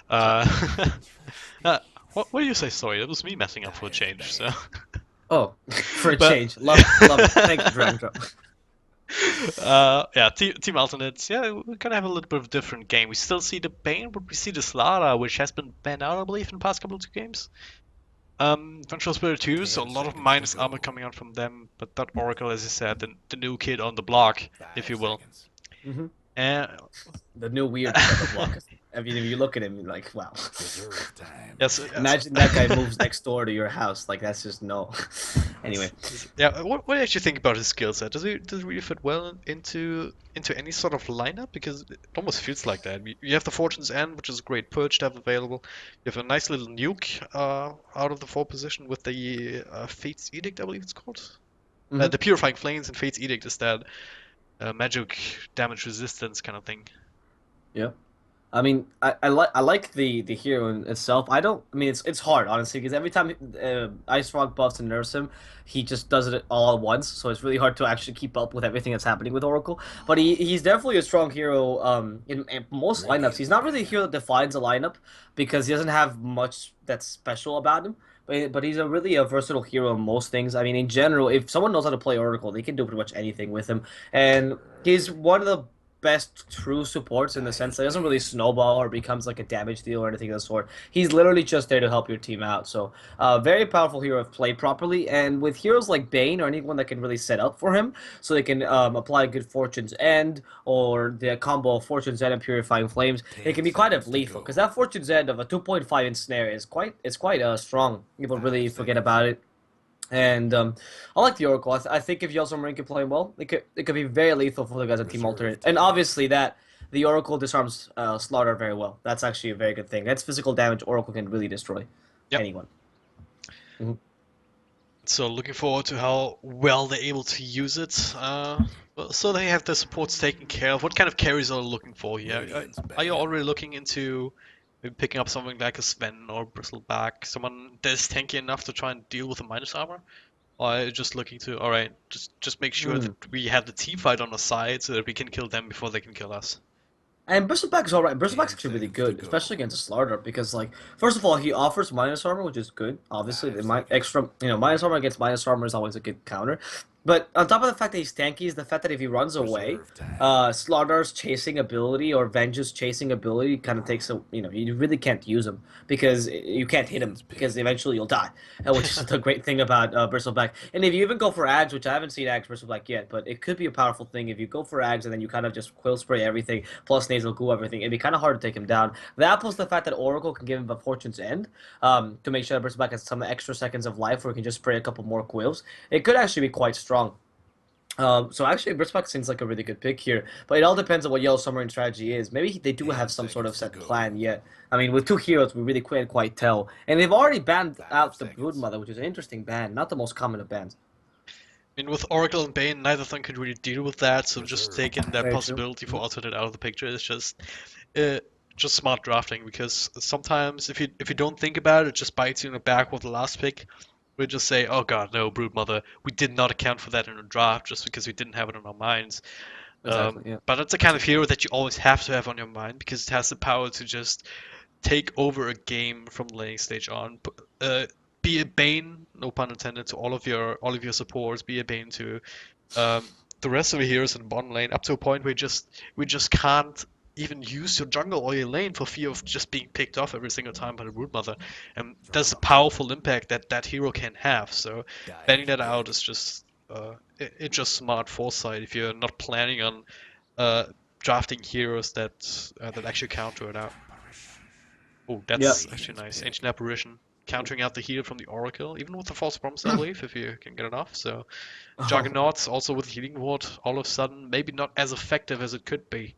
Uh, uh, what do you say? Sorry, it was me messing up for a change. So, Oh, for a but change. Love it. Thank you, drag and drop. yeah, team alternates. Yeah, we're gonna have a little bit of a different game. We still see the Bane, but we see the Slara, which has been banned out, I believe, in the past couple of games. Vengeful Spirit 2, so a lot of minus armor coming out from them, but that Oracle, as you said, the new kid on the block, if you will. Hmm. And The new weird kid on the block. I mean, if you look at him, you're like, wow. yes, yes, Imagine that guy moves next door to your house. Like, that's just no. Anyway. yeah. What do you actually think about his skill set? Does he really fit well into any sort of lineup? Because it almost feels like that. You have the Fortune's End, which is a great purge to have available. You have a nice little nuke out of the 4 position with the Fate's Edict, I believe it's called. Hmm. The Purifying Flames and Fate's Edict is that magic damage resistance kind of thing. Yeah. I mean, I like the hero in itself. I don't. I mean, it's hard honestly because every time Ice Rock buffs and nerfs him, he just does it all at once. So it's really hard to actually keep up with everything that's happening with Oracle. But he's definitely a strong hero. In most lineups, he's not really a hero that defines a lineup because he doesn't have much that's special about him. But he's a really a versatile hero in most things. I mean, in general, if someone knows how to play Oracle, they can do pretty much anything with him. And he's one of the best true supports in the sense that he doesn't really snowball or becomes like a damage deal or anything of the sort. He's literally just there to help your team out. So, very powerful hero if played properly. And with heroes like Bane or anyone that can really set up for him, so they can apply good Fortune's End or the combo of Fortune's End and Purifying Flames, it can be quite of lethal because that Fortune's End of a 2.5 inch snare is quite strong. People really forget about it. And I like the Oracle. I think if Yellow Submarine can play him well, it could be very lethal for the guys on Team Alternate. And obviously that the Oracle disarms Slaughter very well. That's actually a very good thing. That's physical damage Oracle can really destroy Yep. anyone. Mhm. So looking forward to how well they're able to use it. Well, so they have the supports taken care of. What kind of carries are you looking for here? Are you already looking into maybe picking up something like a Sven or Bristleback, someone that is tanky enough to try and deal with the minus armor? Or are you just looking to, all right, just make sure Mm. that we have the team fight on our side so that we can kill them before they can kill us? And Bristleback is alright. Bristleback's actually really good, especially against a Slaughter, because like first of all, he offers minus armor, which is good. Obviously, the extra minus armor against minus armor is always a good counter. But on top of the fact that he's tanky, is the fact that if he runs away, Slaughter's chasing ability or Venge's chasing ability kind of takes a you really can't use him because you can't hit him because eventually you'll die, which is the great thing about Bristleback. And if you even go for Ags, which I haven't seen Ags Bristleback yet, but it could be a powerful thing if you go for Ags and then you kind of just quill spray everything plus nasal goo everything. It'd be kind of hard to take him down. That plus the fact that Oracle can give him a Fortune's End to make sure that Bristleback has some extra seconds of life where he can just spray a couple more quills. It could actually be quite strong. So actually, Bristback seems like a really good pick here, but it all depends on what Yellow Submarine strategy is. Maybe they do have some sort of set plan yet. I mean, with two heroes, we really can't quite tell. And they've already banned out the Broodmother, which is an interesting ban, not the most common of bans. I mean, with Oracle and Bane, neither of them could really deal with that, so just taking that Very true. possibility for alternate out of the picture is uh, just smart drafting. Because sometimes if you don't think about it, it just bites you in the back with the last pick. We just say, "Oh God, no, Broodmother. We did not account for that in the draft just because we didn't have it on our minds." Exactly. Yeah. But it's a kind of hero that you always have to have on your mind because it has the power to just take over a game from the laning stage on. Be a bane, no pun intended, to all of your supports. Be a bane to the rest of the heroes in the bottom lane, up to a point where we just can't even use your jungle or your lane for fear of just being picked off every single time by the root mother. And that's a powerful impact that that hero can have. So banning that out is just it's just smart foresight if you're not planning on uh, drafting heroes that actually counter it out. Oh, Yeah. that's actually nice. Ancient Apparition countering out the heal from the Oracle, even with the False Promise, I believe, if you can get it off. So Oh, Juggernauts also with Healing Ward, all of a sudden maybe not as effective as it could be.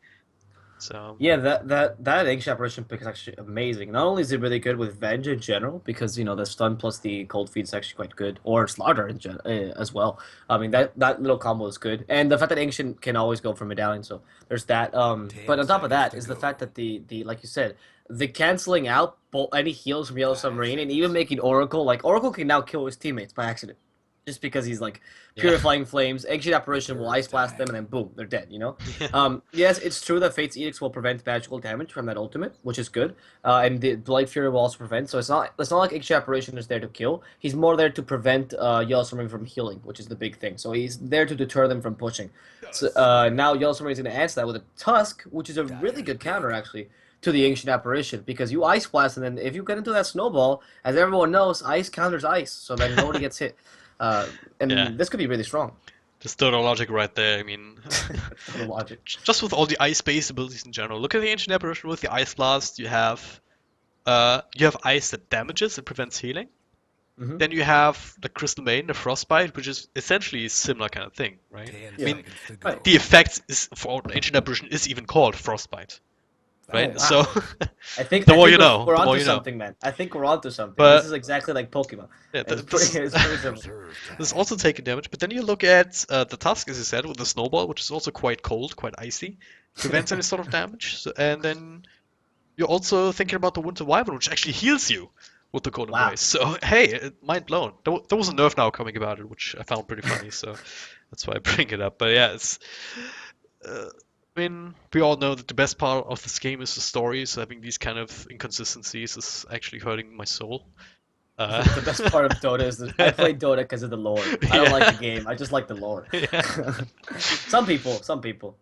So yeah, that ancient apparition pick is actually amazing. Not only is it really good with Venge in general, because the stun plus the cold feed is actually quite good, or Slaughter as well. I mean that little combo is good, and the fact that ancient can always go for medallion, so there's that. But on top of that is the fact that the like you said, the canceling out any heals from Yellow Submarine and even making Oracle Oracle can now kill his teammates by accident. just because he's like Yeah. purifying flames. Ancient apparition will ice blast them, and then boom, they're dead. Yes, it's true that Fate's edicts will prevent magical damage from that ultimate, which is good. And the Blight Fury will also prevent. So it's not like ancient apparition is there to kill. He's more there to prevent Yellow Submarine from healing, which is the big thing. So he's there to deter them from pushing. So now Yellow Submarine is going to answer that with a Tusk, which is a really good counter actually to the ancient apparition, because you ice blast, and then if you get into that snowball, as everyone knows, ice counters ice, so then nobody gets hit. Yeah. And this could be really strong. Just total logic right there. I mean, Total logic. just with all the ice-based abilities in general. Look at the Ancient Apparition with the Ice Blast. You have ice that damages and prevents healing. Hmm. Then you have the Crystal Maiden, the Frostbite, which is essentially a similar kind of thing, right? I Yeah. mean, Right. the effect is for Ancient Apparition is even called Frostbite, Oh right? So wow. I think the I more think you know, we're the more onto you know. something, man. I think we're onto something. This But is exactly like Pokemon. yeah, It's this pretty is it's pretty simple. this is also taking damage. But then you look at the Tusk, as you said, with the Snowball, which is also quite cold, quite icy, prevents any sort of damage. So, and then you're also thinking about the Winter Wyvern, which actually heals you with the Golden Wow. Blaze. So hey, mind blown. There was a nerf now coming about it, which I found pretty funny. So that's why I bring it up. But yeah, it's. I mean, we all know that the best part of this game is the story. So having these kind of inconsistencies is actually hurting my soul. The best part of Dota is that I play Dota because of the lore. I don't like the Yeah. game. I just like the lore. Yeah. Some people.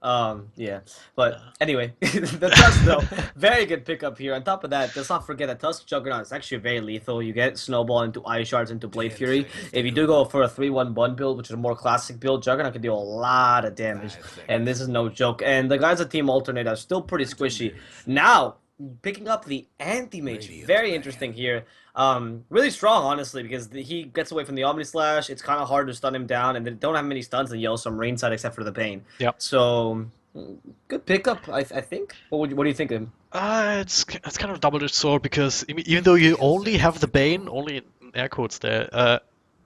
Yeah. But anyway, the Tusk though, very good pickup here. On top of that, let's not forget that Tusk Juggernaut is actually very lethal. You get Snowball into Ice Shards into Blade Fury. If you do go for a 3-1-1 build, which is a more classic build, Juggernaut can do a lot of damage, and this is no joke. And the guys at Team Alternate are still pretty squishy. Now, picking up the Anti-Mage, very interesting here. Really strong, honestly, because he gets away from the Omni Slash. It's kind of hard to stun him down, and they don't have many stuns in Yellow Submarine side except for the Bane. Yeah. So, good pickup, I think. What do you think of him? It's kind of a double-edged sword because even though you only have the Bane, only in air quotes there, Yeah,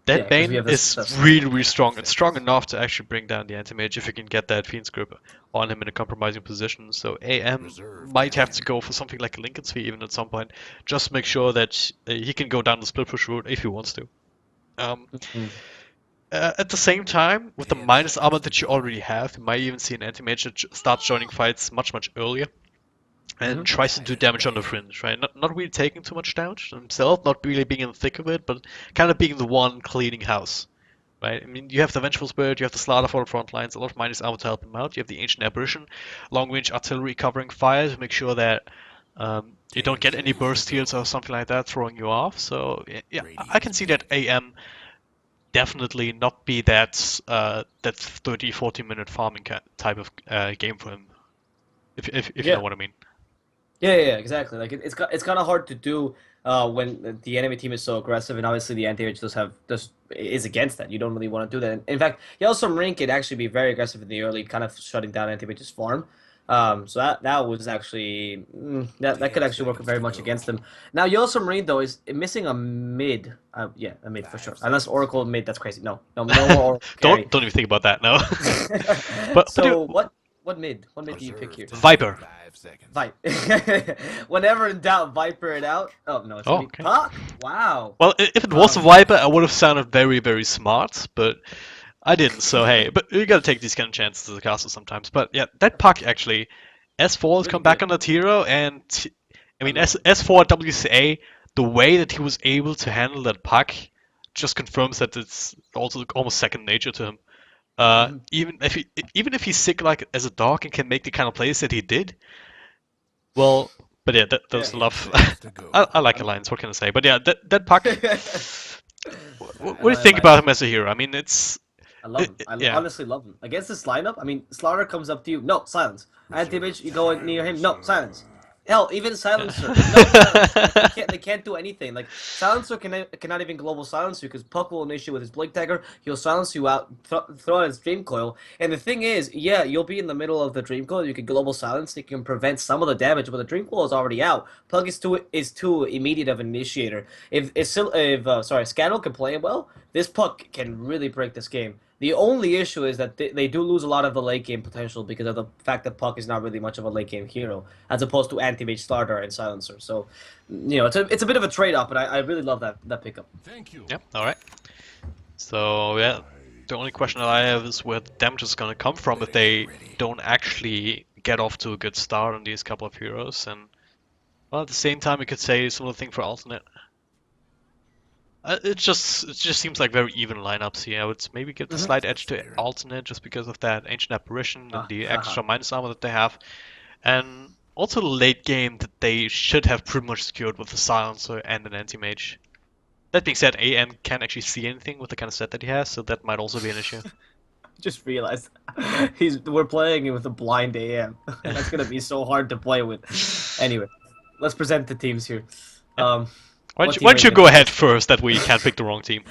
that because we Bane have is this. really, really strong. It's strong enough to actually bring down the Anti-Mage if you can get that Fiend's Grip on him in a compromising position. So AM might have to go for something like a Lincoln Sphere even at some point, just to make sure that he can go down the split push route if he wants to. Um, Mm. at the same time, with the minus armor that you already have, you might even see an Anti-Mage that starts joining fights much, much earlier and Mhm. tries to do damage on the fringe, right? Not really taking too much damage himself, not really being in the thick of it, but kind of being the one cleaning house, right? I mean, you have the Vengeful Spirit, you have the Slaughter for the front lines, a lot of minus armor to help him out. You have the Ancient Apparition, long range artillery covering fire to make sure that you don't get any burst heals or something like that throwing you off. So yeah, I can see that AM definitely not be that 30-40 minute farming type of game for him, if you know Yeah. what I mean. Yeah, exactly. Like it's kind of hard to do when the enemy team is so aggressive, and obviously the anti-mage is against that. You don't really want to do that. In fact, Yellow Submarine can actually be very aggressive in the early, kind of shutting down anti-mage's farm. So that was actually that could actually work very much against them. Now Yellow Submarine though is missing a mid. Yeah, a mid for sure. Unless Oracle mid, that's crazy. No more Oracle carry. Don't even think about that now. but So what mid do you pick here? Viper. Vipe. Whenever in doubt, Viper it out. Oh no, it's Oh, gonna be okay. Puck. Wow. Well, if it was a Viper, I would have sounded very, very smart, but I didn't. So hey, but you gotta take these kind of chances as a caster sometimes. But yeah, that Puck actually, S4 has Really come back good. on that hero, and I I mean love it. S4 at WCA, the way that he was able to handle that Puck just confirms that it's also almost second nature to him. Mhm. Even if he's sick like as a dog and can make the kind of plays that he did, well, but yeah, that Yeah. was love. I like Alliance. What can I say? But yeah, that Puck. What do you think I, about him as a hero? I mean, I love him. yeah. Honestly love him. Against this lineup, I mean, Slaughter comes up to you. No, silence. Anti-Mage, you go near him. No, silence. Hell, even Silencer. No, silence. Like, Yeah. they can't do anything. Like, Silencer cannot even global silence you because Puck will initiate with his Blink Dagger. He'll silence you out, throw out his Dream Coil. And the thing is, yeah, you'll be in the middle of the Dream Coil. You can global silence. You can prevent some of the damage, but the Dream Coil is already out. Puck is too immediate of an initiator. If Scandal can play it well, this Puck can really break this game. The only issue is that they do lose a lot of the late game potential because of the fact that Puck is not really much of a late game hero, as opposed to Anti-Mage Starter and Silencer. So, it's a bit of a trade off, but I really love that pickup. Yep. All right. So yeah, the only question that I have is where the damage is gonna come from if they don't actually get off to a good start on these couple of heroes. And well, at the same time, you could say similar thing for alternate. It just seems like very even lineups here. I would maybe give the Hmm. slight edge to alternate just because of that ancient apparition and Ah, the haha. extra minus armor that they have, and also the late game that they should have pretty much secured with the silencer and an anti-mage. That being said, AM can't actually see anything with the kind of set that he has, so that might also be an issue. Just realized we're playing with a blind AM. That's gonna be so hard to play with. Anyway, let's present the teams here. Yeah. Um, Why don't what you, team why are don't you you gonna go pick ahead this time? first that we can't pick the wrong team?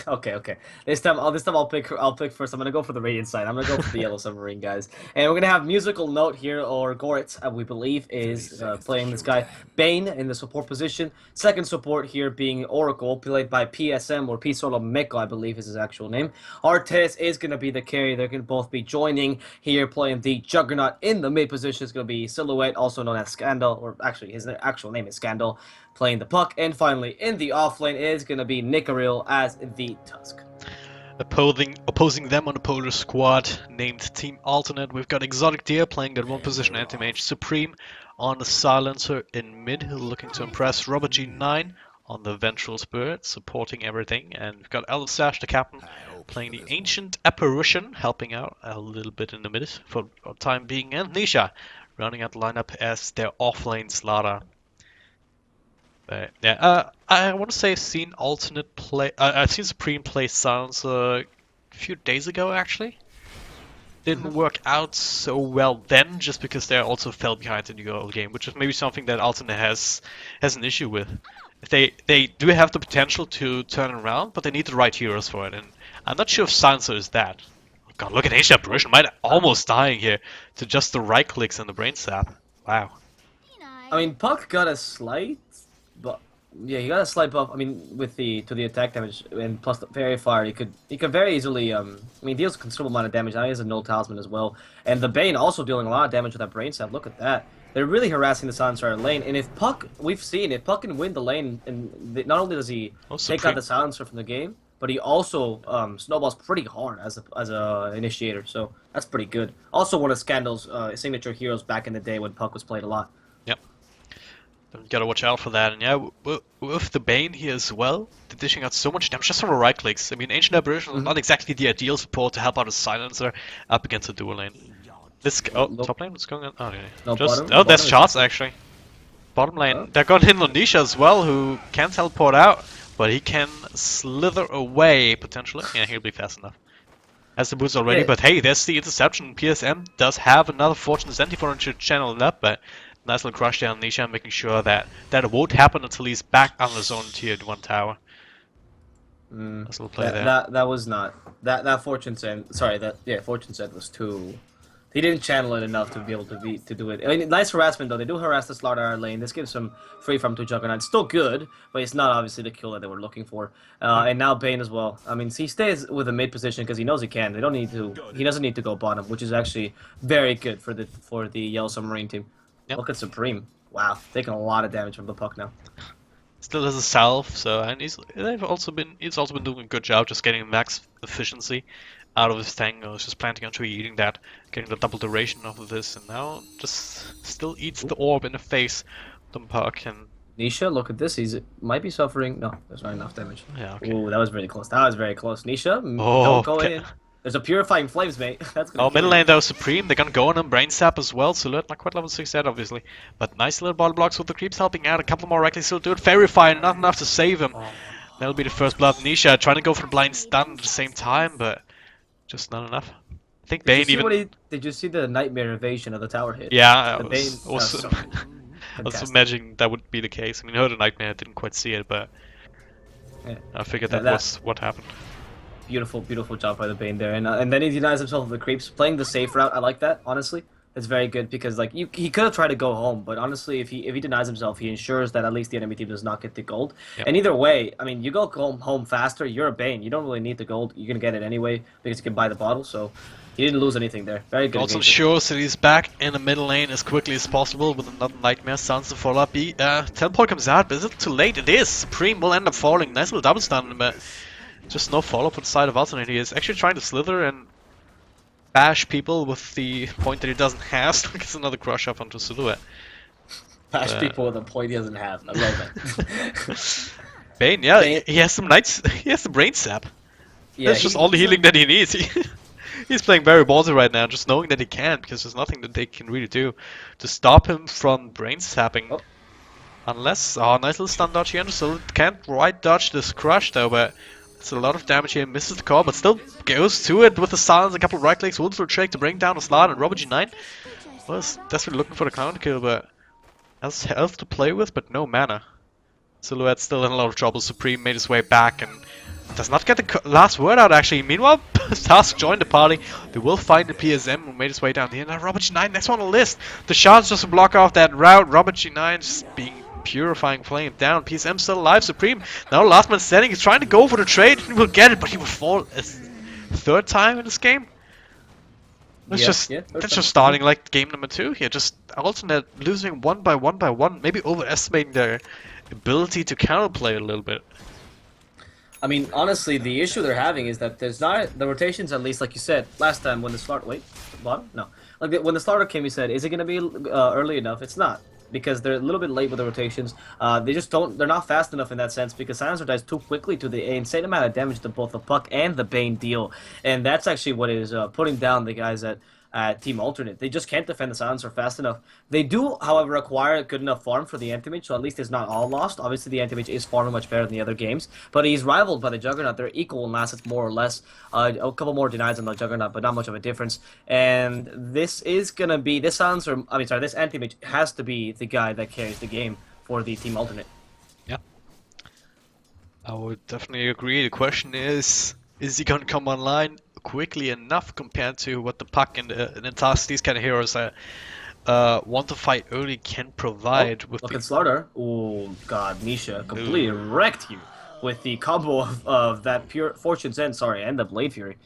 Okay, okay. This time I'll pick first. I'm gonna go for the Radiant side. I'm gonna go for the Yellow Submarine guys, and we're gonna have musical note here. Or Goritz, we believe, is playing this guy Bane in the support position. Second support here being Oracle, played by PSM or P Solo Meko, I believe is his actual name. Artes is gonna be the carry. They're gonna both be joining here, playing the Juggernaut in the mid position. Is gonna be Silhouette, also known as Scandal, or actually his actual name is Scandal, playing the puck. And finally, in the offlane is going to be Nicaril as the Tusk. Opposing them on the polar squad named Team Alternate, we've got Exotic Deer playing that one position anti-mage Supreme on the Silencer in mid, looking to impress Robert G9 on the Ventral Spirit, supporting everything, and we've got Elsash, the captain, playing the Ancient Apparition, helping out a little bit in the mid for the time being, and Nisha rounding out the lineup as their offlane Slaughter. Yeah, I want to say I've seen alternate play. I've seen Supreme play Silence a few days ago actually. Didn't work out so well then, just because they also fell behind in the early game, which is maybe something that alternate has an issue with. They do have the potential to turn it around, but they need the right heroes for it, and I'm not sure if Silencer is that. Oh God, look at Ancient Apparition, might almost dying here to just the right clicks and the brain sap. Wow. I mean, Puck got a slight, but yeah, he got a slight buff. I mean, with the to the attack damage and plus the fairy fire, he could very easily I mean, deals a considerable amount of damage. Now he has a null talisman as well, and the Bane also dealing a lot of damage with that brain sap. Look at that. They're really harassing the Silencer lane, and if Puck, we've seen if Puck can win the lane, and not only does he Oh, take out Supreme. the Silencer from the game, but he also snowballs pretty hard as a initiator. So that's pretty good. Also, one of Scandal's signature heroes back in the day when Puck was played a lot. Yep. Gotta watch out for that. And yeah, with the Bane here as well, they're dishing out so much damage just from the right clicks. I mean, Ancient Apparition is Hmm. not exactly the ideal support to help out a Silencer up against a dual lane. Nope. Top lane, what's going on? Oh, yeah. No Just bottom. oh, there's Bottom is charts actually. Bottom lane, they're going in on Nisha as well, who can teleport out, but he can slither away potentially. Yeah, he'll be fast enough. Has the boots already, yeah. but hey, there's the interception. PSM does have another Fortune Centiphone to channel it up, but nice little crush down Nisha, making sure that that won't happen until he's back on his own tier 1 tower. Mm, Nice little play that there. that that was not that fortune send. Sorry, that yeah, fortune send was too. He didn't channel it enough to be able to do it. I mean, nice harassment though. They do harass the Slaughter lane. This gives some free from to Juggernaut. It's still good, but it's not obviously the kill that they were looking for. And now Bane as well. I mean, he stays with a mid position because he knows he can. They don't need to. He doesn't need to go bottom, which is actually very good for the Yellow Submarine team. Yep. Look at Supreme. Wow, taking a lot of damage from the puck now. Still has a self, so and he's also been doing a good job just getting max efficiency out of his tango. He's just planting on tree, eating that, getting the double duration of this, and now just still eats the orb in the face. The puck and Nisha, look at this. He's might be suffering. No, there's not enough damage. yeah, okay. Ooh, that was really close. That was very close. Nisha, Oh, don't go in. There's a purifying flames, mate. That's gonna oh, kill middle you. lane though, Supreme. They're gonna go on Brain Sap as well. Silhouette not quite level 6 yet, obviously, but nice little body blocks with the creeps helping out. A couple more reckless still do it. Fairy Fire, not enough to save him. That'll be the first blood. Nisha trying to go for the blind stun at the same time, but just not enough. I think Did you Bane see even. what he? Did you see the nightmare evasion of the tower hit? Yeah, I The Bane. was also, So I was fantastic. imagining that would be the case. I mean, I heard a nightmare, I didn't quite see it, but Yeah. I figured That, that that was what happened. beautiful, beautiful job by the Bane there, and then he denies himself of the creeps, playing the safe route. I like that, honestly. It's very good because like he could have tried to go home, but honestly, if he denies himself, he ensures that at least the enemy team does not get the gold. Yep. And either way, I mean, you go home faster. You're a Bane. You don't really need the gold. You're gonna get it anyway because you can buy the bottle. So he didn't lose anything there. Very good. Also engagement. ensures that he's back in the middle lane as quickly as possible with another nightmare. Sounds to follow up. Teleport comes out, but is it too late? It is. Supreme will end up falling. Nice little double stun, but Just no follow-up on the side of Alternate. He is actually trying to slither and bash people with the point that he doesn't have, so he gets another crush up onto Silhouette. Bash But people with a point he doesn't have. I love it. Bane, yeah, Bane, he has some knights. He has the brain sap. yeah, That's just all the he's healing that he needs. He's playing very ballsy right now, just knowing that he can, because there's nothing that they can really do to stop him from brain sapping. oh, Unless, oh, nice little stun dodge here. Still can't right dodge this crush though, but it's a lot of damage here. Misses the call, but still goes to it with the silence. A couple of right clicks, will trick to bring down a slot, and Robert G9 was desperately looking for the counter kill, but has health to play with, but no mana. Silhouette still in a lot of trouble. Supreme made his way back and does not get the last word out actually. Meanwhile, Task joined the party. They will find the PSM who made his way down here. Now Robert G9 next one on the list. The shots just to block off that route. Robert G9 just being purifying flame down. PSM still alive. Supreme now last man standing. He's trying to go for the trade. He will get it, but he will fall a third time in this game. That's yeah, just yeah. that's just starting like game number 2 here. Just alternate losing one by one. Maybe overestimating their ability to counterplay a little bit. I mean, honestly, the issue they're having is that there's not the rotations. At least, like you said last time when the start. Wait, bottom? No. Like when the starter came, you said, "Is it going to be early enough?" It's not because they're a little bit late with the rotations. They just don't. They're not fast enough in that sense because Silencer dies too quickly to the insane amount of damage that both the Puck and the Bane deal, and that's actually what is putting down the guys at Team Alternate. They just can't defend the Silencer fast enough. They do, however, acquire a good enough farm for the Anti-Mage, so at least it's not all lost. Obviously, the Anti-Mage is farming much better than the other games, but he's rivaled by the Juggernaut. They're equal in assets, more or less. A couple more denies on the Juggernaut, but not much of a difference. And this is gonna be this Silencer. I mean, sorry, this Anti-Mage has to be the guy that carries the game for the Team Alternate. Yeah, I would definitely agree. The question is he gonna come online quickly enough compared to what the Puck and the Task, these kind of heroes that want to fight early can provide with Look the... at Slaughter. Oh god, Nisha completely wrecked you with the combo of that pure Fortune's End, sorry, and the Blade Fury.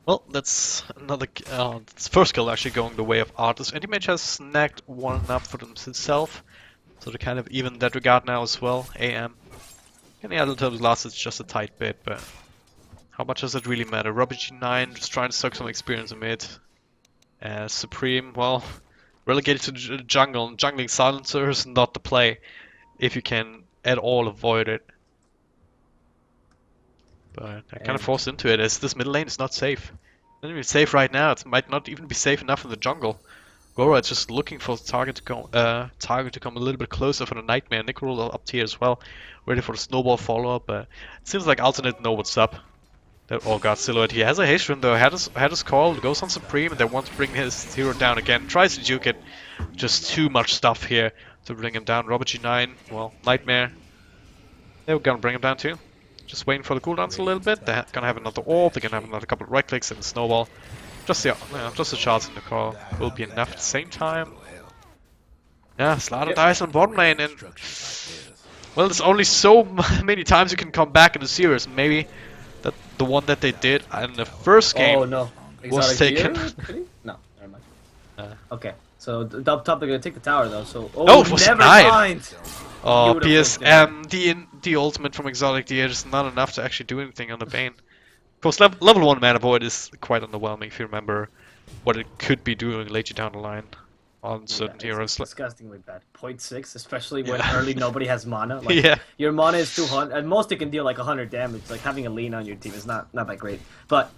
Well, that's another it's first kill actually going the way of Artis. Anti-Mage has snagged one up for himself, so they kind of even that regard now as well. AM. And the other terms last is just a tight bit, but how much does it really matter? Robert G9 just trying to suck some experience in mid. Supreme, well, relegated to jungle. Jungling Silencer is not the play if you can at all avoid it. But I kind of forced into it as this middle lane is not safe. Not even safe right now. It might not even be safe enough in the jungle. Gora is just looking for the target to come a little bit closer for the Nightmare. Nickerol up here as well, ready for the snowball follow-up. But it seems like Alternate know what's up. Oh god, Silhouette. He has a haste rune though. Had his call, goes on Supreme, and they want to bring his hero down again. Tries to juke it. Just too much stuff here to bring him down. Robert G9, well, Nightmare. They were gonna bring him down too. Just waiting for the cooldowns a little bit. They're gonna have another orb. They're gonna have another couple of right clicks and a snowball. Just the shots in the call will be enough at the same time. Yeah, Slaughter dies on bottom lane, and well, there's only so many times you can come back in the series. Maybe that the one that they did in the first game was taken. No, never mind. Okay, so up top they're gonna take the tower though. So it was never nine. mind. Oh, PSM, the ultimate from Exotic Deer is not enough to actually do anything on the Bane. Of course, level 1 Mana Void is quite underwhelming if you remember what it could be doing later down the line on certain heroes. It's disgustingly bad. 0.6, especially when early nobody has mana. Like, yeah. Your mana is 200. At most, it can deal like 100 damage. Like having a lean on your team is not that great. But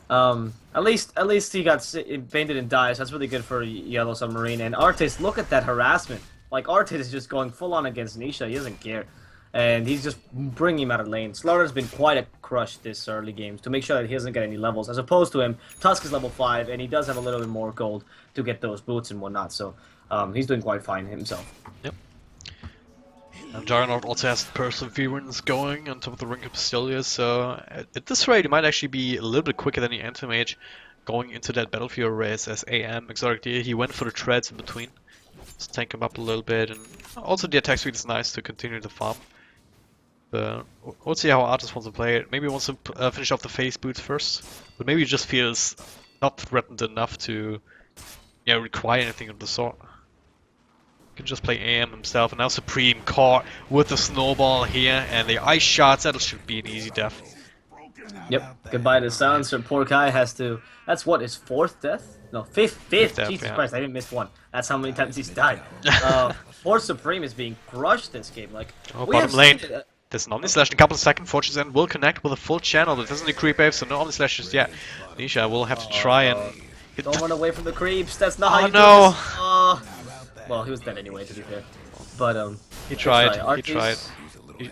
at least he got painted and dies. That's really good for Yellow Submarine. And Artis, look at that harassment. Like Artis is just going full on against Nisha. He doesn't care. And he's just bringing him out of lane. Slaughter's been quite a crush this early games to make sure that he doesn't get any levels. As opposed to him, Tusk is level 5, and he does have a little bit more gold to get those boots and whatnot. So he's doing quite fine himself. Yep. And Juggernaut also has Perseverance going on top of the Ring of Bastilia, so at this rate he might actually be a little bit quicker than the Anti-Mage going into that battlefield race as AM. Exotic Deer, he went for the treads in between. Just tank him up a little bit, and also the attack speed is nice to continue the farm. We'll see how Artis wants to play it. Maybe he wants to finish off the face boots first, but maybe he just feels not threatened enough to require anything of the sort. Can just play AM himself, and now Supreme caught with the snowball here, and the ice shots. That should be an easy death. Yep. Goodbye to silencer. Poor Kai has to. That's what his fourth death? No, fifth. Fifth Fifth. death, Jesus yeah. Christ, I didn't miss one. That's how many times he's died. Poor Supreme is being crushed this game. Like Oh, we have bottom lane. seen There's an Omni Slash in a couple of seconds. Fortune's End will connect with a full channel. There doesn't need creep wave, so no Omni Slashes yet. Nisha will have to try and. Don't run away from the creeps. That's not how you no. do this. Well, he was dead anyway, to be fair. But He tried. Arcus, He tried.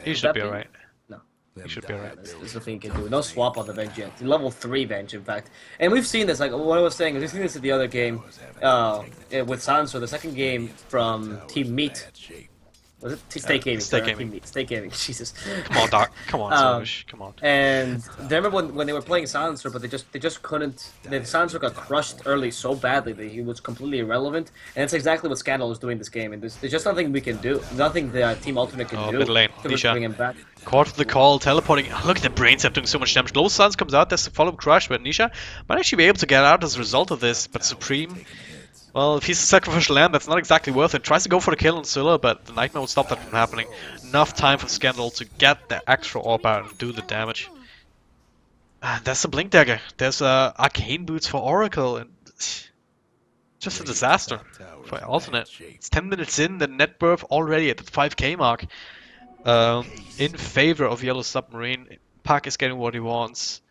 He should be alright. No. He should be alright. There's nothing he can do. No swap on the bench yet. Level 3 bench, in fact. And we've seen this, like what I was saying, we've seen this in the other game with Sanso, the second game from Team Meat. Was it? State Gaming. State sorry, Gaming. Team Meat. State Gaming, Jesus. Come on, Doc. Come on, Sovish. Come on. And I remember when they were playing Silencer, but they just couldn't. The Silencer got crushed early so badly that he was completely irrelevant. And that's exactly what Scandal is doing this game. And there's just nothing we can do. Nothing the Team Alternate can do Mid lane. to Nisha. bring him back. Caught the call, teleporting. Look at the brain set doing so much damage. Global Suns comes out, there's the follow-up crush, but Nisha might actually be able to get out as a result of this. But Supreme, well, if he's a sacrificial lamb, that's not exactly worth it. Tries to go for the kill on Scylla, but the Nightmare will stop that from happening. Enough time for Scandal to get the extra orb out and do the damage. There's a Blink Dagger. There's Arcane Boots for Oracle, and just a disaster for Alternate. It's 10 minutes in, the net worth already at the 5k mark. In favor of Yellow Submarine. Park is getting what he wants.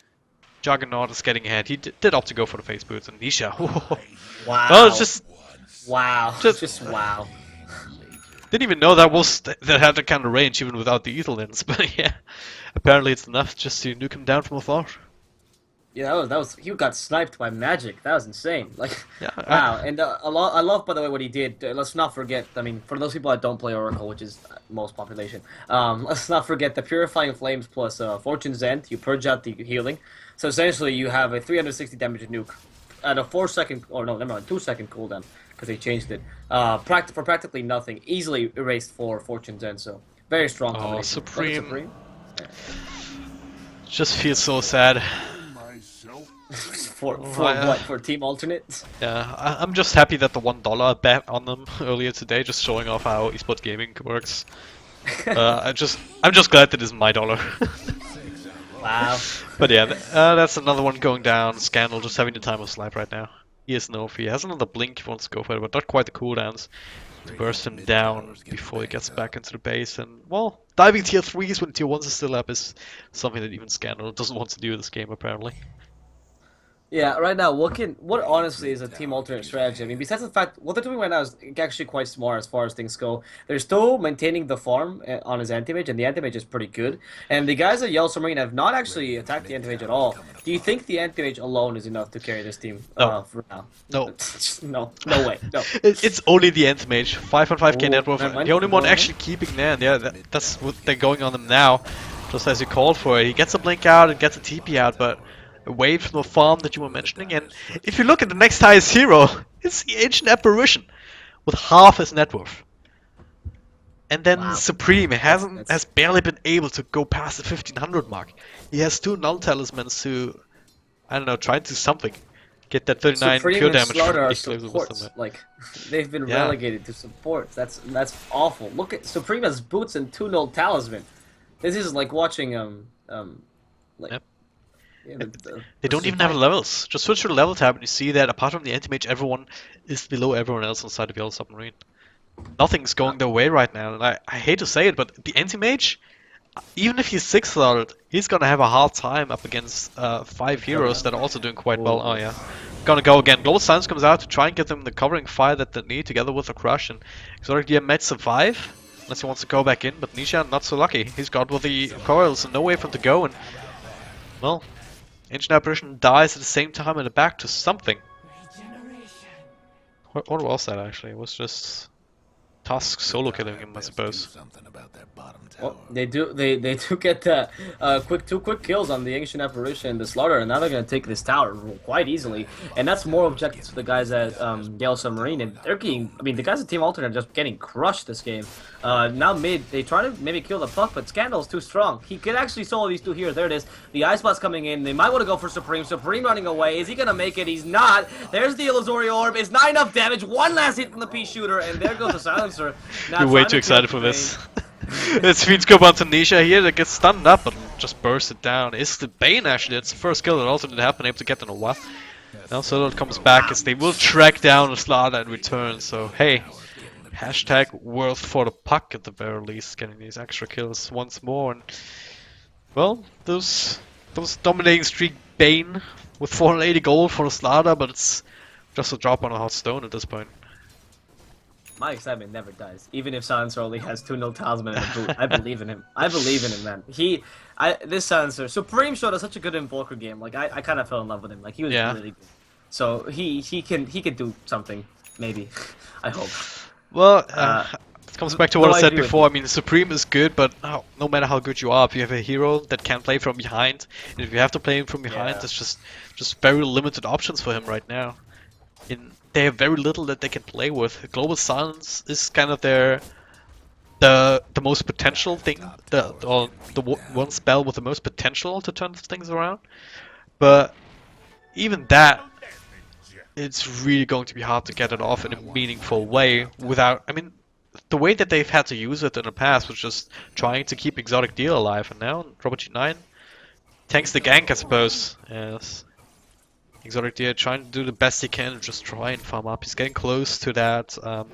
Juggernaut is getting ahead. He did opt to go for the face boots, and Nisha. Wow. Oh, it's just wow. Just wow. didn't even know that had that kind of range even without the Etherlens. But yeah, apparently it's enough just to nuke him down from afar. Yeah, that was he got sniped by magic. That was insane. Like, Yeah, wow. And I love, by the way, what he did. Let's not forget. I mean, for those people that don't play Oracle, which is most population, let's not forget the Purifying Flames plus Fortune's End. You purge out the healing, so essentially you have a 360 damage nuke at a 4-second, or no, never mind, 2-second cooldown because they changed it. For practically nothing, easily erased for Fortune's End. So very strong combination. Supreme. Just feels so sad. For what? For Team Alternate? Yeah, I'm just happy that the $1 bet on them earlier today, just showing off how esports gaming works. I'm just glad that isn't my dollar. Wow. But yeah, that's another one going down. Scandal just having the time of his life right now. He has no fear. He has another blink he wants to go for it, but not quite the cooldowns to burst him down before he gets back into the base. And well, diving tier 3s when tier 1s are still up is something that even Scandal doesn't want to do in this game apparently. Yeah, right now, what honestly is a Team Alternate strategy? I mean, besides the fact, what they're doing right now is actually quite smart as far as things go. They're still maintaining the farm on his anti-mage, and the anti-mage is pretty good. And the guys at Yellow Submarine have not actually attacked the anti-mage at all. Do you think the anti-mage alone is enough to carry this team for now? No. No way. No. It's only the End Mage, 5.5k net worth. never mind. The only one actually keeping Nan. Yeah, that's what they're going on them now. Just as you called for it. He gets a blink out and gets a TP out, but away from the farm that you were mentioning. And if you look at the next highest hero, it's the Ancient Apparition with half his net worth. And then Wow. Supreme has barely been able to go past the 1500 mark. He has 2 null talismans to, I don't know, try to do something. Get that 39 Supreme pure and damage Slaughter from are Exclusive Wisdom. supports. Like, they've been Yeah. relegated to supports. That's awful. Look at Supreme has boots and 2 null talisman. This is like watching like. Yep. Yeah, They don't even have levels. Just switch to the level tab and you see that apart from the anti-mage, everyone is below everyone else inside of Yellow Submarine. Nothing's going their way right now. And I hate to say it, but the anti-mage, even if he's 6-starred, he's gonna have a hard time up against 5 heroes that are also doing quite well. Oh yeah. Gonna go again. Global Silence comes out to try and get them the covering fire that they need together with a crush. And Exotic might survive, unless he wants to go back in, but Nisha not so lucky. He's got with the coils and no way for him to go, and well, Ancient Apparition dies at the same time in the back to something. What was that actually? It was just Tusk solo killing him, I suppose. Something about that bottom Well, they do get that two quick kills on the Ancient Apparition and the Slaughter, and now they're gonna take this tower quite easily. And that's more objectives for the guys at Gale Submarine, and they're getting. I mean, the guys at Team Alternate are just getting crushed this game. Now mid, they try to maybe kill the Puck, but Scandal's too strong. He could actually solo these two here. There it is. The Ice Blast coming in. They might want to go for Supreme. Supreme running away. Is he gonna make it? He's not. There's the Illusory Orb. It's not enough damage. One last hit from the Pea Shooter, and there goes the Silencer. Now You're way trying too to kill excited the for Bane. this. It's Fiends go onto Nisha here that gets stunned up but just bursts it down. It's the Bane actually, it's the first kill that also didn't happen able to get in a while. Now Solo comes back as they will track down the Slaughter and return, so hey. Hashtag worth for the Puck at the very least, getting these extra kills once more. And well, those dominating streak Bane with 480 gold for the Slaughter, but it's just a drop on a hot stone at this point. My excitement never dies, even if Silencer only has 2 no talisman in the boot. I believe in him. I believe in him, man. This Silencer, Supreme showed us such a good Invoker game. Like I kind of fell in love with him. Like he was really good. So he can do something, maybe. I hope. Well, it comes back to what I said before. I mean, Supreme is good, but no matter how good you are, if you have a hero that can play from behind, and if you have to play him from behind, there's just very limited options for him right now. They have very little that they can play with. Global Silence is kind of the most potential thing, the one spell with the most potential to turn things around. But even that, it's really going to be hard to get it off in a meaningful way without. I mean, the way that they've had to use it in the past was just trying to keep Exotic Deal alive, and now Robert G9 tanks the gank, I suppose. Yes. Exotic Deer trying to do the best he can, just try and farm up. He's getting close to that, to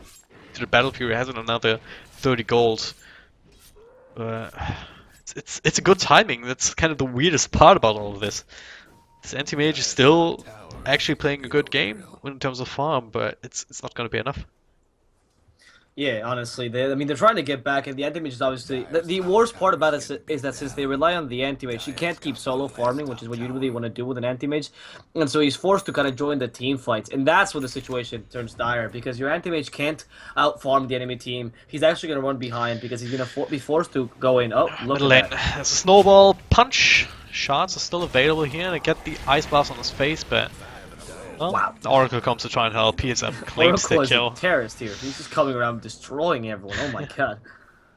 the Battle Fury. He has another 30 gold. It's a good timing. That's kind of the weirdest part about all of this. This anti-mage is still actually playing a good game in terms of farm, but it's not going to be enough. Yeah, honestly, they're trying to get back, and the anti-mage is obviously the worst part about it is that since they rely on the anti-mage, you can't keep solo farming, which is what you really want to do with an anti-mage, and so he's forced to kind of join the team fights, and that's where the situation turns dire because your anti-mage can't out-farm the enemy team. He's actually going to run behind because he's going to be forced to go in. Oh, look Middle at lane. that! There's a snowball punch. Shots are still available here. They get the ice blast on his face, but. Well, Wow. The Oracle comes to try and help. PSM claims the Oracle is kill. a terrorist here. He's just coming around destroying everyone. Oh my god.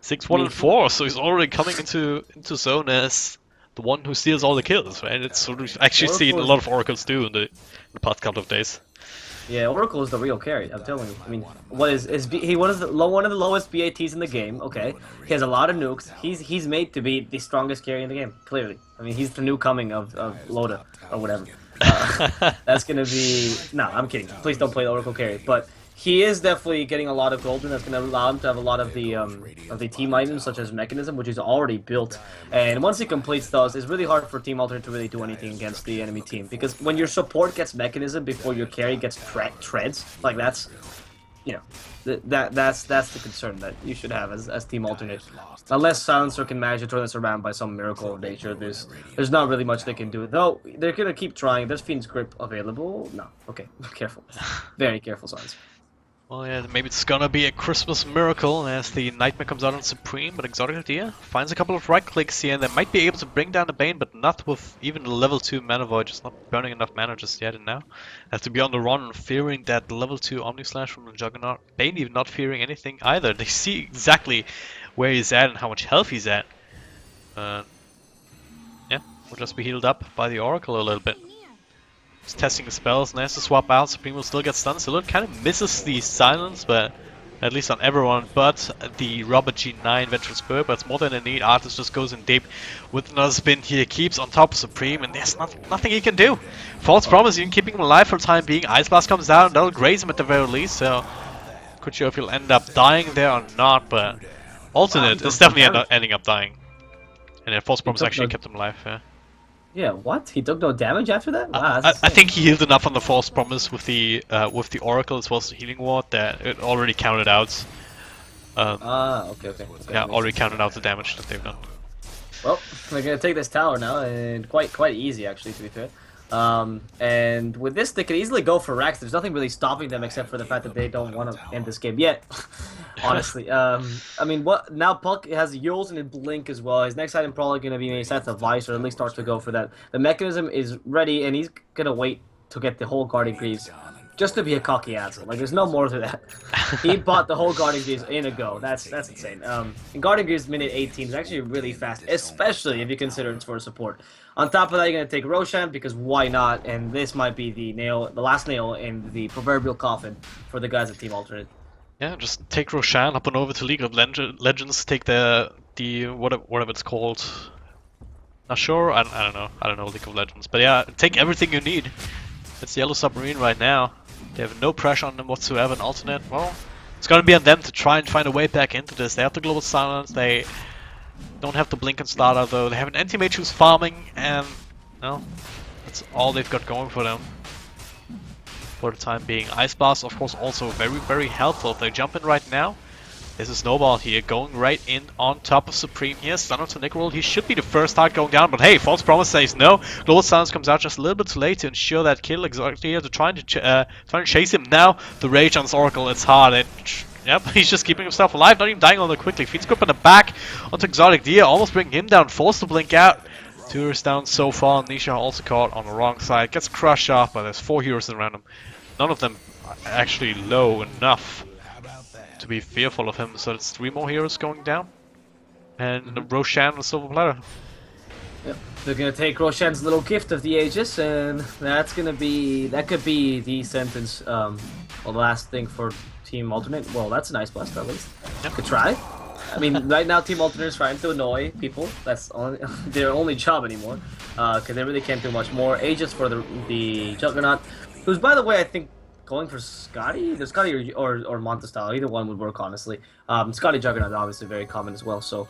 6-1-4, so he's already coming into zone as the one who steals all the kills, right? It's what we've actually seen a lot of Oracles do in the past couple of days. Yeah, Oracle is the real carry. I'm telling you. I mean, one of the lowest BATs in the game. Okay, he has a lot of nukes. He's made to be the strongest carry in the game. Clearly, I mean, he's the new coming of Loda or whatever. That's gonna be no. I'm kidding. Please don't play the Oracle carry. But he is definitely getting a lot of gold, and that's gonna allow him to have a lot of the team items, such as Mechanism, which is already built. And once he completes those, it's really hard for Team Alternate to really do anything against the enemy team because when your support gets Mechanism before your carry gets treads, like that's, you know, that's the concern that you should have as Team Alternate. Unless Silencer can manage to turn this around by some miracle of nature, there's not really much they can do. Though they're gonna keep trying. There's Fiend's Grip available. No, okay, careful, very careful, Silencer. Well, yeah, maybe it's gonna be a Christmas miracle as the Nightmare comes out on Supreme, but Exotic Idea finds a couple of right clicks here, and they might be able to bring down the Bane, but not with even the level 2 Mana Void, just not burning enough mana just yet, and now have to be on the run, fearing that level 2 Omni Slash from the Juggernaut. Bane even not fearing anything either. They see exactly where he's at and how much health he's at. Yeah, will just be healed up by the Oracle a little bit. Just testing the spells, nice to swap out. Supreme will still get stunned, so it kind of misses the silence, but at least on everyone but the Robert G9 Vengeful Spur, but it's more than a need. Artist just goes in deep with another spin here, keeps on top of Supreme, and there's nothing he can do. False Promise, even keeping him alive for the time being. Ice Blast comes down, and that'll graze him at the very least, so could show if he'll end up dying there or not, but Alternate is definitely ending up dying. And then False Promise actually kept him alive, yeah. Yeah, what? He took no damage after that? Wow, I think he healed enough on the False Promise with the Oracle as well as the Healing Ward that it already counted out. Okay. Yeah, already counted out the damage that they've done. Well, they're gonna take this tower now, and quite easy actually, to be fair. And with this, they could easily go for Rax. There's nothing really stopping them except for the fact that they don't want to end this game yet. honestly. I mean, what now? Puck has Yules and Blink as well. His next item probably going to be maybe Sets of Vice or at least start to go for that. The mechanism is ready, and he's going to wait to get the whole Guardian Greaves just to be a cocky asshole. Like, there's no more to that. He bought the whole Guardian Greaves in a go. That's insane. And Guardian Greaves minute 18 is actually really fast, especially if you consider it's for support. On top of that, you're gonna take Roshan because why not? And this might be the last nail in the proverbial coffin for the guys at Team Alternate. Yeah, just take Roshan, hop on over to League of Legends, take the whatever it's called. Not sure. I don't know. I don't know League of Legends, but yeah, take everything you need. It's Yellow Submarine right now. They have no pressure on them whatsoever. An alternate, well, it's gonna be on them to try and find a way back into this. They have the global silence. They don't have the blink and starter though. They have an anti-mage who's farming, and no, that's all they've got going for them. For the time being. Ice Blast, of course, also very helpful. If they jump in right now, there's a snowball here going right in on top of Supreme here. Stun onto Nickerol. He should be the first target going down, but hey, False Promise says no. Global Silence comes out just a little bit too late to ensure that kill. Exactly here to trying to chase him now. The rage on his Oracle, it's hard. Yep, he's just keeping himself alive, not even dying all that quickly. Feeds grip in the back onto Exotic Deer, almost bringing him down, forced to blink out. 2 heroes down so far. Nisha also caught on the wrong side, gets crushed off, but there's 4 heroes around him. None of them are actually low enough to be fearful of him, so it's 3 more heroes going down. And Roshan with Silver Platter. Yep. They're gonna take Roshan's little gift of the Aegis, and that could be the sentence, the last thing for Team Alternate. Well, that's a nice blast at least. Yep. Could try. I mean, right now Team Alternate is trying to annoy people. That's their only job anymore, because they really can't do much more. Aegis for the Juggernaut, who's by the way I think going for Scotty, the Scotty or Monta style. Either one would work honestly. Scotty Juggernaut is obviously very common as well. So.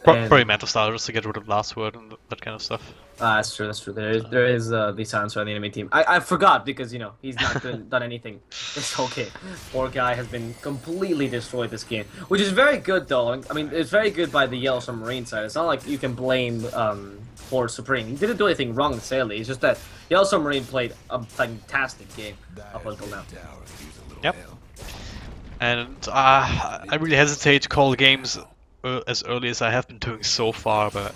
Probably Manta Style just to get rid of last word and that kind of stuff. That's true. That's true. There is the silencer on the enemy team. I forgot because he's not done anything this whole game. Poor guy has been completely destroyed this game, which is very good though. I mean, it's very good by the Yellow Submarine side. It's not like you can blame for Supreme. He didn't do anything wrong necessarily. It's just that Yellow Submarine played a fantastic game up until now. Yep. And I really hesitate to call games as early as I have been doing so far, but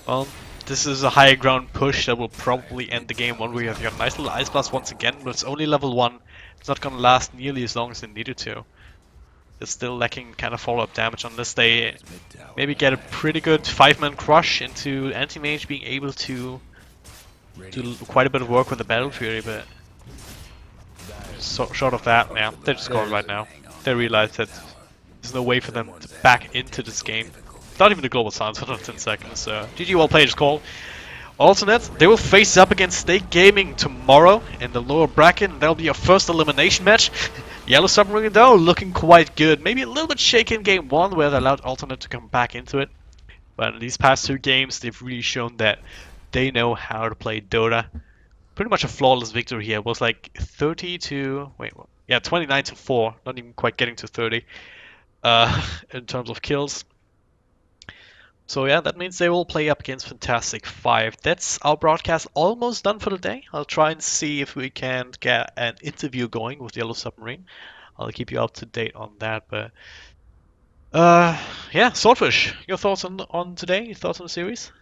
well, this is a high ground push that will probably end the game one way or the other. Nice little Ice Blast once again, but it's only level 1. It's not gonna last nearly as long as it needed to. They're still lacking kind of follow-up damage unless they maybe get a pretty good 5-man crush into Anti-Mage being able to do quite a bit of work with the Battle Fury, but short of that, yeah, they're just going right now. They realize that there's no way for them to back into this game. Not even the global silence for another 10 seconds. GG, well played is called. Alternate, they will face up against Stake Gaming tomorrow in the lower bracket. That'll be our first elimination match. Yellow Submarine though, looking quite good. Maybe a little bit shaky in game 1 where they allowed Alternate to come back into it. But in these past 2 games, they've really shown that they know how to play Dota. Pretty much a flawless victory here. It was like 30 to... wait, what? Yeah, 29 to 4. Not even quite getting to 30. In terms of kills. So yeah, that means they will play up against Fantastic 5. That's our broadcast almost done for the day. I'll try and see if we can get an interview going with Yellow Submarine. I'll keep you up to date on that, but yeah, Swordfish, your thoughts on today? Your thoughts on the series?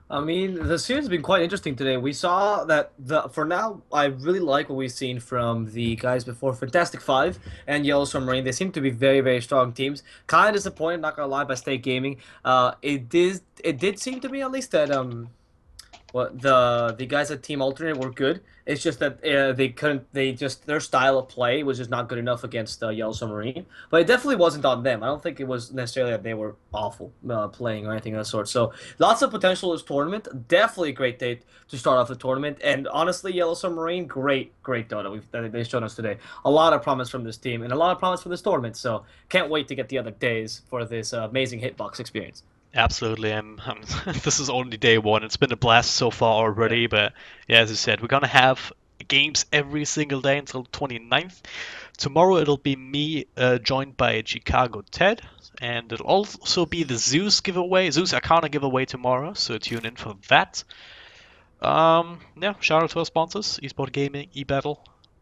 I mean, the series has been quite interesting today. We saw that for now, I really like what we've seen from the guys before Fantastic Five and Yellow Submarine. They seem to be very strong teams. Kind of disappointed, not gonna lie, by State Gaming. It did seem to me at least that what the guys at Team Alternate were good. It's just that they couldn't. Their style of play was just not good enough against Yellow Submarine. But it definitely wasn't on them. I don't think it was necessarily that they were awful playing or anything of that sort. So lots of potential in this tournament. Definitely a great day to start off the tournament. And honestly, Yellow Submarine, great Dota that they've shown us today. A lot of promise from this team and a lot of promise for this tournament. So can't wait to get the other days for this amazing Hitbox experience. Absolutely, and this is only day 1. It's been a blast so far already, but yeah, as you said, we're gonna have games every single day until 29th. Tomorrow it'll be me joined by Chicago Ted, and it'll also be the Zeus giveaway, Zeus Arcana giveaway tomorrow, so tune in for that. Yeah, shout out to our sponsors, Esport Gaming, eBattle,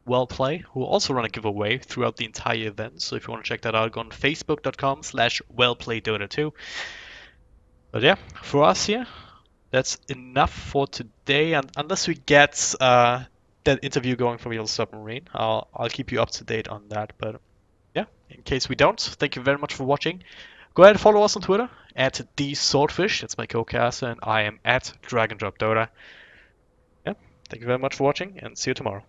Wellplay, who will also run a giveaway throughout the entire event. So if you want to check that out, go on facebook.com/wellplaydota2. But yeah, for us here, that's enough for today. And unless we get that interview going from your submarine, I'll keep you up to date on that. But yeah, in case we don't, thank you very much for watching. Go ahead and follow us on Twitter at @theswordfish. That's my co-caster, and I am at DragonDropDota. Yeah, thank you very much for watching, and see you tomorrow.